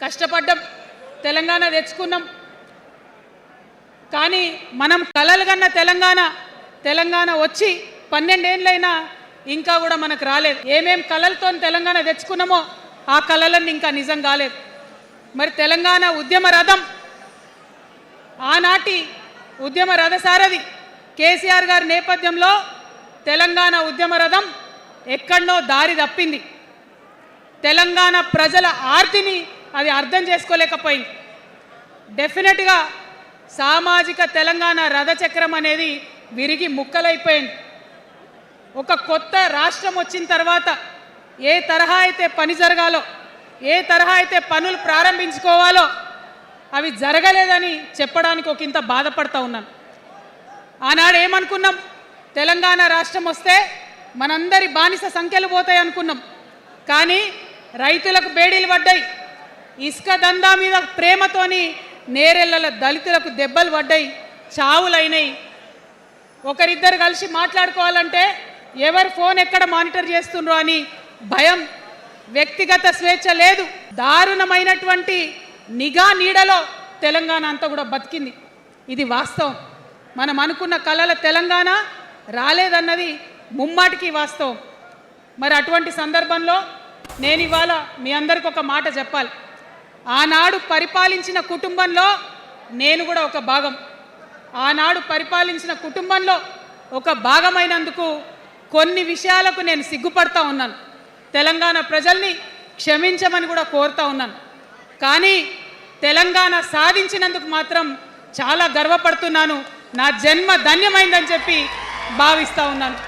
కష్టపడ్డం, తెలంగాణ తెచ్చుకున్నాం. కానీ మనం కలలు కన్న తెలంగాణ వచ్చి 12 ఏళ్ళైనా ఇంకా కూడా మనకు రాలేదు. ఏమేం కలలతో తెలంగాణ తెచ్చుకున్నామో ఆ కలలన్నీ ఇంకా నిజం కాలేదు. మరి తెలంగాణ ఉద్యమ రథం, ఆనాటి ఉద్యమ రథసారథి కేసీఆర్ గారి నేపథ్యంలో తెలంగాణ ఉద్యమ రథం ఎక్కడనో దారి తప్పింది. తెలంగాణ ప్రజల ఆర్తిని అది అర్థం చేసుకోలేకపోయింది. డెఫినెట్గా సామాజిక తెలంగాణ రథచక్రం అనేది విరిగి ముక్కలైపోయింది. ఒక కొత్త రాష్ట్రం వచ్చిన తర్వాత ఏ తరహా అయితే పని జరగాలో, ఏ తరహా అయితే పనులు ప్రారంభించుకోవాలో అవి జరగలేదని చెప్పడానికి ఒక ఇంత బాధపడతా ఉన్నాను. ఆనాడు ఏమనుకున్నాం, తెలంగాణ రాష్ట్రం వస్తే మనందరి బానిస సంఖ్యలు పోతాయి అనుకున్నాం. కానీ రైతులకు బేడీలు పడ్డాయి, ఇసుక దందా మీద ప్రేమతోని నేరెళ్ళల దళితులకు దెబ్బలు పడ్డాయి, చావులైనాయి. ఒకరిద్దరు కలిసి మాట్లాడుకోవాలంటే ఎవరి ఫోన్ ఎక్కడ మానిటర్ చేస్తుండ్రో అని భయం, వ్యక్తిగత స్వేచ్ఛ లేదు. దారుణమైనటువంటి నిఘా నీడలో తెలంగాణ అంతా కూడా బతికింది. ఇది వాస్తవం. మనం అనుకున్న కలల తెలంగాణ రాలేదన్నది ముమ్మాటికి వాస్తవం. మరి అటువంటి సందర్భంలో నేను ఇవాళ మీ అందరికి ఒక మాట చెప్పాలి. ఆనాడు పరిపాలించిన కుటుంబంలో నేను కూడా ఒక భాగం. ఆనాడు పరిపాలించిన కుటుంబంలో ఒక భాగమైనందుకు కొన్ని విషయాలకు నేను సిగ్గుపడతా ఉన్నాను. తెలంగాణ ప్రజల్ని క్షమించమని కూడా కోరుతా ఉన్నాను. కానీ తెలంగాణ సాధించినందుకు మాత్రం చాలా గర్వపడుతున్నాను. నా జన్మ ధన్యమైందని చెప్పి భావిస్తూ ఉన్నాను.